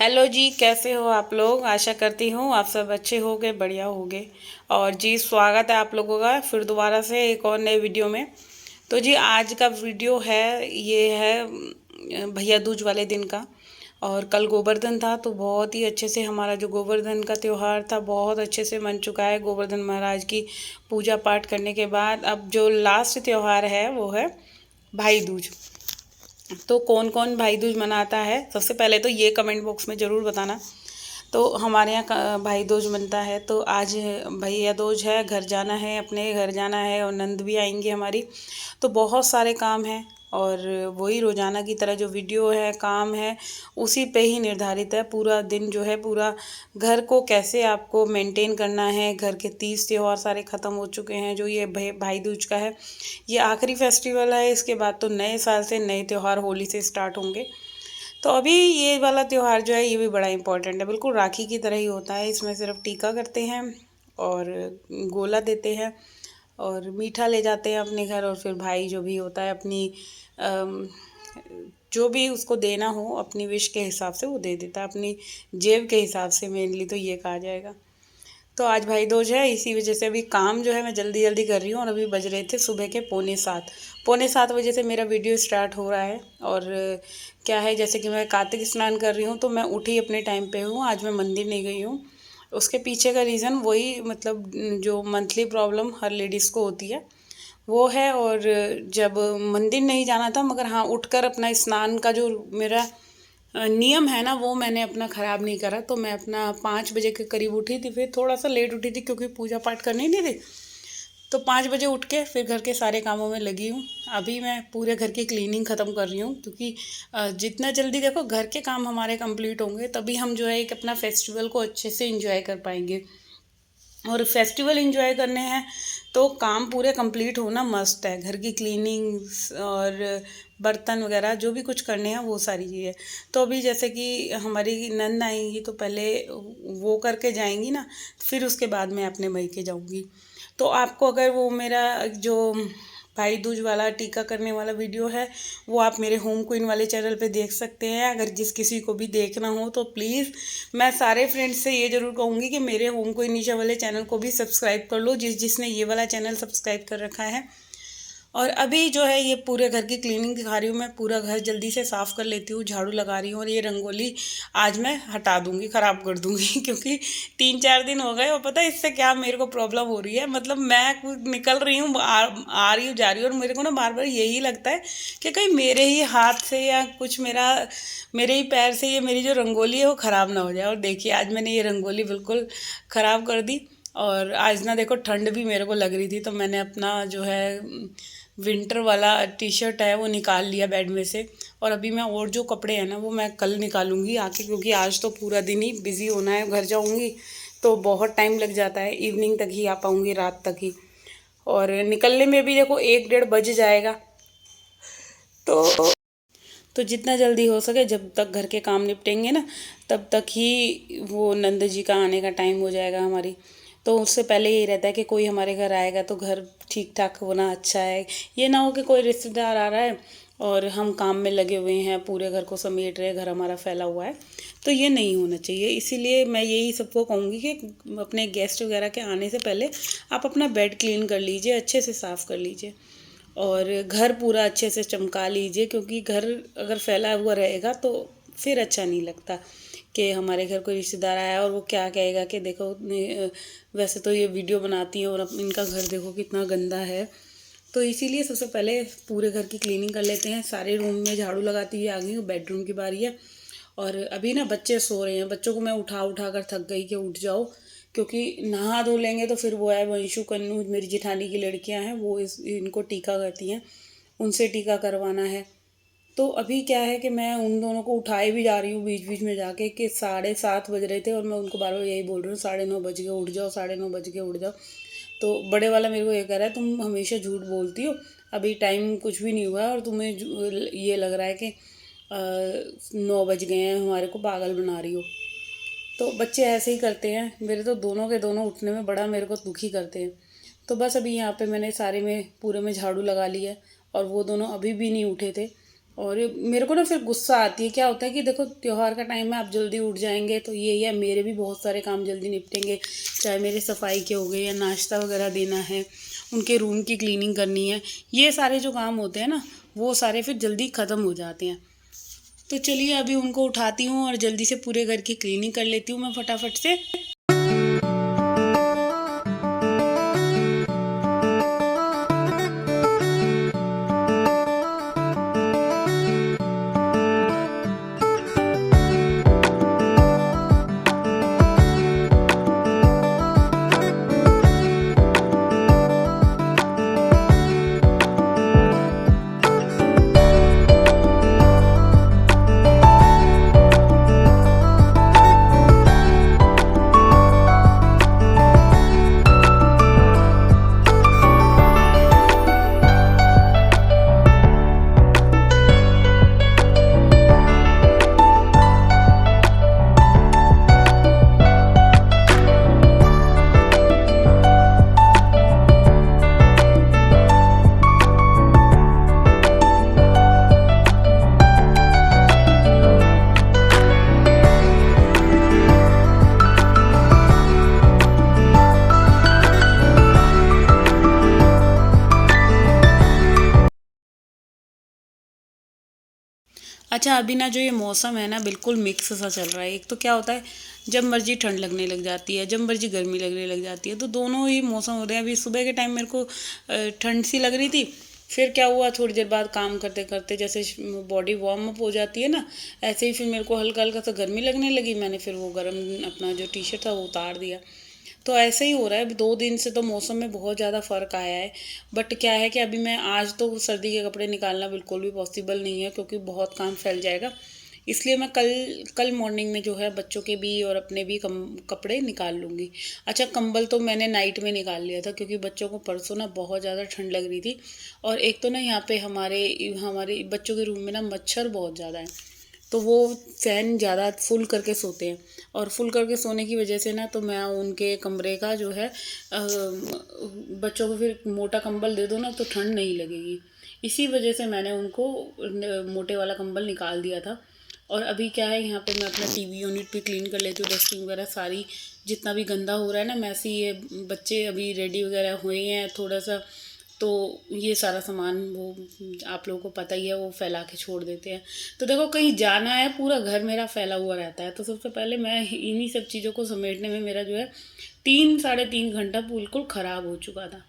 Hello जी, कैसे हो आप लोग। आशा करती हूँ आप सब अच्छे होंगे, बढ़िया होंगे। और जी स्वागत है आप लोगों का फिर दोबारा से एक और नए वीडियो में। तो जी आज का वीडियो है, ये है भैया दूज वाले दिन का। और कल गोवर्धन था, तो बहुत ही अच्छे से हमारा जो गोवर्धन का त्यौहार था बहुत अच्छे से मन चुका है। गोवर्धन महाराज की पूजा पाठ करने के बाद अब जो लास्ट त्यौहार है वो है भाई दूज। तो कौन कौन भाई दूज मनाता है, सबसे पहले तो ये कमेंट बॉक्स में ज़रूर बताना। तो हमारे यहाँ भाई दूज बनता है, तो आज भैया दूज है, घर जाना है, अपने घर जाना है और नंद भी आएंगी हमारी। तो बहुत सारे काम हैं और वही रोज़ाना की तरह जो वीडियो है, काम है, उसी पे ही निर्धारित है। पूरा दिन जो है, पूरा घर को कैसे आपको मेंटेन करना है। घर के 30 त्योहार सारे ख़त्म हो चुके हैं। जो ये भाई दूज का है, ये आखिरी फेस्टिवल है। इसके बाद तो नए साल से नए त्यौहार होली से स्टार्ट होंगे। तो अभी ये वाला त्यौहार जो है ये भी बड़ा इम्पोर्टेंट है, बिल्कुल राखी की तरह ही होता है। इसमें सिर्फ टीका करते हैं और गोला देते हैं और मीठा ले जाते हैं अपने घर। और फिर भाई जो भी होता है अपनी अम, जो भी उसको देना हो अपनी विश के हिसाब से वो दे देता है, अपनी जेब के हिसाब से, मेनली तो ये कहा जाएगा। तो आज भाई दूज है, इसी वजह से अभी काम जो है मैं जल्दी जल्दी कर रही हूँ। और अभी बज रहे थे सुबह के पौने सात बजे से मेरा वीडियो स्टार्ट हो रहा है। और क्या है, जैसे कि मैं कार्तिक स्नान कर रही हूँ तो मैं उठी अपने टाइम पे हूँ। आज मैं मंदिर नहीं गई हूँ। उसके पीछे का रीज़न वही, मतलब जो मंथली प्रॉब्लम हर लेडीज़ को होती है वो है। और जब मंदिर नहीं जाना था, मगर हाँ उठकर अपना स्नान का जो मेरा नियम है ना, वो मैंने अपना ख़राब नहीं करा। तो मैं अपना 5 बजे के करीब उठी थी, फिर थोड़ा सा लेट उठी थी क्योंकि पूजा पाठ करनी नहीं थी। तो 5 बजे उठ के फिर घर के सारे कामों में लगी हूँ। अभी मैं पूरे घर की क्लीनिंग ख़त्म कर रही हूँ, क्योंकि जितना जल्दी देखो घर के काम हमारे कंप्लीट होंगे तभी हम जो है एक अपना फेस्टिवल को अच्छे से इंजॉय कर पाएंगे। और फेस्टिवल एंजॉय करने हैं तो काम पूरे कंप्लीट होना मस्ट है। घर की क्लीनिंग और बर्तन वगैरह जो भी कुछ करने हैं वो सारी चीज़ें। तो अभी जैसे कि हमारी नंद आएंगी तो पहले वो करके जाएंगी ना, फिर उसके बाद मैं अपने भाई के जाऊंगी। तो आपको अगर वो मेरा जो भाई दूज वाला टीका करने वाला वीडियो है वो आप मेरे होम क्वीन वाले चैनल पे देख सकते हैं। अगर जिस किसी को भी देखना हो तो प्लीज़ मैं सारे फ्रेंड्स से ये ज़रूर कहूँगी कि मेरे होम क्वीन निशा वाले चैनल को भी सब्सक्राइब कर लो, जिसने ये वाला चैनल सब्सक्राइब कर रखा है। और अभी जो है ये पूरे घर की क्लीनिंग दिखा रही हूँ मैं। पूरा घर जल्दी से साफ़ कर लेती हूँ, झाड़ू लगा रही हूँ। और ये रंगोली आज मैं हटा दूँगी, ख़राब कर दूँगी क्योंकि 3-4 दिन हो गए। और पता है इससे क्या मेरे को प्रॉब्लम हो रही है, मतलब मैं निकल रही हूँ, आ रही हूँ, जा रही हूँ, और मेरे को ना बार बार यही लगता है कि कहीं मेरे ही हाथ से या कुछ मेरे ही पैर से ये मेरी जो रंगोली है वो ख़राब ना हो जाए। और देखिए आज मैंने ये रंगोली बिल्कुल ख़राब कर दी। और आज ना देखो ठंड भी मेरे को लग रही थी, तो मैंने अपना जो है विंटर वाला टी शर्ट है वो निकाल लिया बेड में से। और अभी मैं और जो कपड़े हैं ना वो मैं कल निकालूंगी आके, क्योंकि आज तो पूरा दिन ही बिज़ी होना है। घर जाऊंगी तो बहुत टाइम लग जाता है, इवनिंग तक ही आ पाऊंगी, रात तक ही। और निकलने में भी देखो 1-1:30 बज जाएगा। तो जितना जल्दी हो सके, जब तक घर के काम निपटेंगे ना तब तक ही वो नंद जी का आने का टाइम हो जाएगा हमारी। तो उससे पहले यही रहता है कि कोई हमारे घर आएगा तो घर ठीक ठाक होना अच्छा है। ये ना हो कि कोई रिश्तेदार आ रहा है और हम काम में लगे हुए हैं, पूरे घर को समेट रहे, घर हमारा फैला हुआ है। तो ये नहीं होना चाहिए। इसीलिए मैं यही सबको कहूँगी कि अपने गेस्ट वगैरह के आने से पहले आप अपना बेड क्लीन कर लीजिए, अच्छे से साफ़ कर लीजिए। और घर पूरा अच्छे से चमका लीजिए, क्योंकि घर अगर फैला हुआ रहेगा तो फिर अच्छा नहीं लगता कि हमारे घर कोई रिश्तेदार आया और वो क्या कहेगा कि देखो वैसे तो ये वीडियो बनाती हैं और अब इनका घर देखो कितना गंदा है। तो इसीलिए सबसे पहले पूरे घर की क्लीनिंग कर लेते हैं। सारे रूम में झाड़ू लगाती हुई आ गई हूँ, बेडरूम की बारी है। और अभी ना बच्चे सो रहे हैं, बच्चों को मैं उठा उठा कर थक गई कि उठ जाओ, क्योंकि नहा धो लेंगे तो फिर वो है वंशु कन्नू, मेरी जेठानी की लड़कियां हैं, वो इनको टीका करती हैं, उनसे टीका करवाना है। तो अभी क्या है कि मैं उन दोनों को उठाए भी जा रही हूँ बीच बीच में जाके, कि 7:30 बज रहे थे और मैं उनको बार बार यही बोल रही हूँ 9:30 बज के उठ जाओ, 9:30 बज के उठ जाओ। तो बड़े वाला मेरे को ये कह रहा है तुम हमेशा झूठ बोलती हो, अभी टाइम कुछ भी नहीं हुआ है और तुम्हें ये लग रहा है कि 9 बज गए हैं, हमारे को पागल बना रही हो। तो बच्चे ऐसे ही करते हैं, मेरे तो दोनों के दोनों उठने में बड़ा मेरे को दुखी करते हैं। तो बस अभी यहाँ पे मैंने सारे में पूरे में झाड़ू लगा लिया और वो दोनों अभी भी नहीं उठे थे। और मेरे को ना फिर गुस्सा आती है। क्या होता है कि देखो त्योहार का टाइम है, आप जल्दी उठ जाएंगे तो ये है, मेरे भी बहुत सारे काम जल्दी निपटेंगे, चाहे मेरे सफाई के हो गए या नाश्ता वगैरह देना है, उनके रूम की क्लीनिंग करनी है, ये सारे जो काम होते हैं ना वो सारे फिर जल्दी ख़त्म हो जाते हैं। तो चलिए अभी उनको उठाती हूँ और जल्दी से पूरे घर की क्लीनिंग कर लेती हूँ मैं फटाफट से। अच्छा अभी ना जो ये मौसम है ना बिल्कुल मिक्स सा चल रहा है। एक तो क्या होता है, जब मर्जी ठंड लगने लग जाती है, जब मर्जी गर्मी लगने लग जाती है, तो दोनों ही मौसम हो रहे हैं। अभी सुबह के टाइम मेरे को ठंड सी लग रही थी, फिर क्या हुआ थोड़ी देर बाद काम करते करते जैसे बॉडी वार्म अप हो जाती है ना, ऐसे ही फिर मेरे को हल्का हल्का सा गर्मी लगने लगी। मैंने फिर वो गर्म अपना जो टी शर्ट था वो उतार दिया। तो ऐसे ही हो रहा है। अभी 2 दिन से तो मौसम में बहुत ज़्यादा फ़र्क आया है। बट क्या है कि अभी मैं आज तो सर्दी के कपड़े निकालना बिल्कुल भी पॉसिबल नहीं है, क्योंकि बहुत काम फैल जाएगा। इसलिए मैं कल कल मॉर्निंग में जो है बच्चों के भी और अपने भी कपड़े निकाल लूँगी। अच्छा कंबल तो मैंने नाइट में निकाल लिया था, क्योंकि बच्चों को परसों ना बहुत ज़्यादा ठंड लग रही थी। और एक तो ना यहाँ पे हमारे हमारे बच्चों के रूम में ना मच्छर बहुत ज़्यादा है, तो वो फ़ैन ज़्यादा फुल करके सोते हैं। और फुल करके सोने की वजह से ना तो मैं उनके कमरे का जो है बच्चों को फिर मोटा कंबल दे दो ना तो ठंड नहीं लगेगी। इसी वजह से मैंने उनको मोटे वाला कंबल निकाल दिया था। और अभी क्या है, यहाँ पे मैं अपना टीवी यूनिट भी क्लीन कर लेती हूँ, डस्टिंग वगैरह सारी जितना भी गंदा हो रहा है ना। मैं ये बच्चे अभी रेडी वगैरह हुए हैं थोड़ा सा, तो ये सारा सामान वो आप लोगों को पता ही है वो फैला के छोड़ देते हैं। तो देखो कहीं जाना है, पूरा घर मेरा फैला हुआ रहता है, तो सबसे पहले मैं इन्हीं सब चीज़ों को समेटने में मेरा जो है 3 साढ़े 3 घंटा बिल्कुल ख़राब हो चुका था।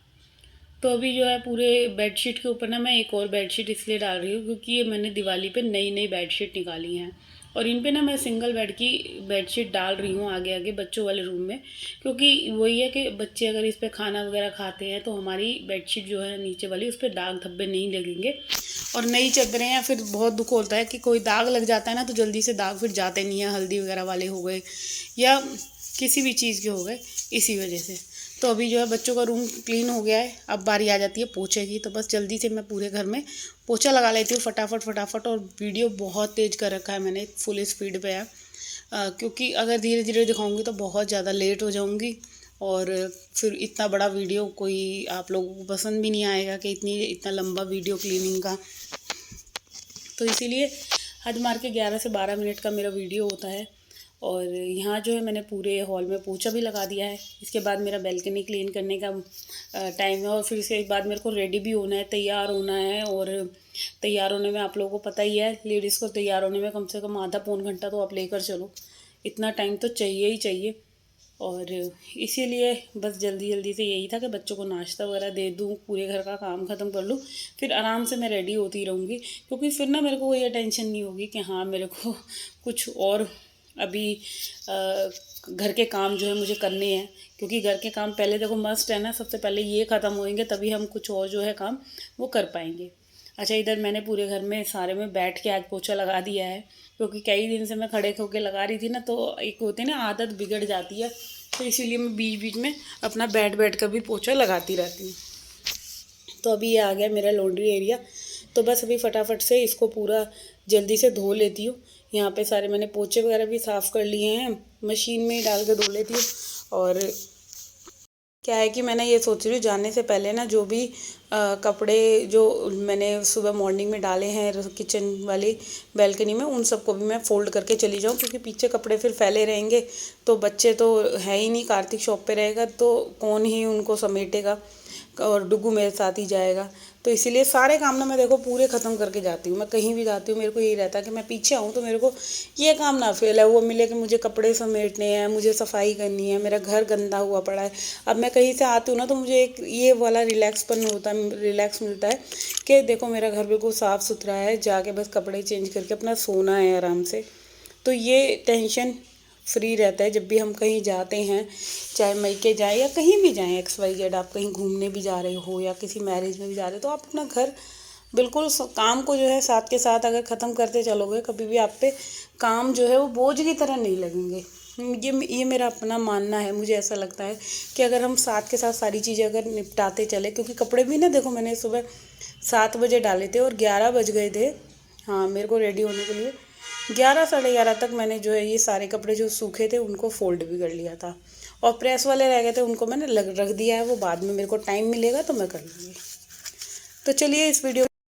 तो अभी जो है पूरे बेडशीट के ऊपर ना मैं एक और बेडशीट इसलिए डाल रही हूँ क्योंकि ये मैंने दिवाली पे नई नई बेडशीट निकाली हैं। और इन पे ना मैं सिंगल बेड की बेडशीट डाल रही हूँ आगे आगे बच्चों वाले रूम में, क्योंकि वही है कि बच्चे अगर इस पर खाना वगैरह खाते हैं तो हमारी बेडशीट जो है नीचे वाली उस पर दाग धब्बे नहीं लगेंगे। और नई चादरें हैं, फिर बहुत दुख होता है कि कोई दाग लग जाता है ना तो जल्दी से दाग फिर जाते नहीं हैं, हल्दी वगैरह वाले हो गए या किसी भी चीज़ के हो गए, इसी वजह से। तो अभी जो है बच्चों का रूम क्लीन हो गया है, अब बारी आ जाती है पोछे की। तो बस जल्दी से मैं पूरे घर में पोछा लगा लेती हूँ फटाफट फटाफट। और वीडियो बहुत तेज़ कर रखा है मैंने, फुल स्पीड पे है, क्योंकि अगर धीरे धीरे दिखाऊंगी तो बहुत ज़्यादा लेट हो जाऊंगी और फिर इतना बड़ा वीडियो कोई आप लोगों को पसंद भी नहीं आएगा कि इतना लंबा वीडियो क्लीनिंग का। तो इसीलिए हद मार के 11 से 12 मिनट का मेरा वीडियो होता है। और यहाँ जो है मैंने पूरे हॉल में पोछा भी लगा दिया है। इसके बाद मेरा बैल्कनी क्लीन करने का टाइम है, और फिर इसके बाद मेरे को रेडी भी होना है, तैयार होना है। और तैयार होने में आप लोगों को पता ही है, लेडीज़ को तैयार होने में कम से कम आधा पौन घंटा तो आप लेकर चलो, इतना टाइम तो चाहिए ही चाहिए। और इसीलिए बस जल्दी जल्दी से यही था कि बच्चों को नाश्ता वगैरह दे दूँ, पूरे घर का काम ख़त्म कर लूँ, फिर आराम से मैं रेडी होती रहूँगी। क्योंकि फिर ना मेरे को ये टेंशन नहीं होगी कि हाँ मेरे को कुछ और अभी घर के काम जो है मुझे करने हैं। क्योंकि घर के काम पहले देखो मस्ट है ना, सबसे पहले ये ख़त्म होएंगे तभी हम कुछ और जो है काम वो कर पाएंगे। अच्छा इधर मैंने पूरे घर में सारे में बैठ के आज पोछा लगा दिया है, क्योंकि कई दिन से मैं खड़े होके लगा रही थी ना, तो एक होती है ना आदत बिगड़ जाती है, तो इसीलिए मैं बीच बीच में अपना बैठ कर भी पोछा लगाती रहती हूँ। तो अभी ये आ गया मेरा लॉन्ड्री एरिया, तो बस अभी फटाफट से इसको पूरा जल्दी से धो लेती हूँ। यहाँ पे सारे मैंने पोछे वगैरह भी साफ़ कर लिए हैं, मशीन में ही डाल के धो लेती हूँ। और क्या है कि मैंने ये सोच रही हूँ जाने से पहले ना जो भी कपड़े जो मैंने सुबह मॉर्निंग में डाले हैं किचन वाली बैल्कनी में, उन सबको भी मैं फ़ोल्ड करके चली जाऊँ, क्योंकि पीछे कपड़े फिर फैले रहेंगे तो बच्चे तो है ही नहीं, कार्तिक शॉप पे रहेगा तो कौन ही उनको समेटेगा, और डुगू मेरे साथ ही जाएगा। तो इसीलिए सारे काम ना मैं देखो पूरे ख़त्म करके जाती हूँ। मैं कहीं भी जाती हूँ मेरे को यही रहता है कि मैं पीछे आऊँ तो मेरे को ये काम ना फेल है वो मिले कि मुझे कपड़े समेटने हैं, मुझे सफाई करनी है, मेरा घर गंदा हुआ पड़ा है। अब मैं कहीं से आती हूँ ना तो मुझे एक ये वाला रिलैक्सपन होता है, रिलैक्स मिलता है कि देखो मेरा घर बिल्कुल साफ़ सुथरा है, जाके बस कपड़े चेंज करके अपना सोना है आराम से। तो ये टेंशन फ्री रहता है जब भी हम कहीं जाते हैं, चाहे मायके जाएँ या कहीं भी जाएँ, XYZ आप कहीं घूमने भी जा रहे हो या किसी मैरिज में भी जा रहे हो, तो आप अपना घर बिल्कुल काम को जो है साथ के साथ अगर ख़त्म करते चलोगे, कभी भी आप पे काम जो है वो बोझ की तरह नहीं लगेंगे। ये मेरा अपना मानना है। मुझे ऐसा लगता है कि अगर हम साथ के साथ सारी चीज़ें अगर निपटाते चले, क्योंकि कपड़े भी ना देखो मैंने सुबह 7 बजे डाले थे और 11 बज गए थे, हाँ मेरे को रेडी होने के लिए 11 साढ़े 11 तक मैंने जो है ये सारे कपड़े जो सूखे थे उनको फ़ोल्ड भी कर लिया था, और प्रेस वाले रह गए थे उनको मैंने रख दिया है, वो बाद में मेरे को टाइम मिलेगा तो मैं कर लूँगी। तो चलिए इस वीडियो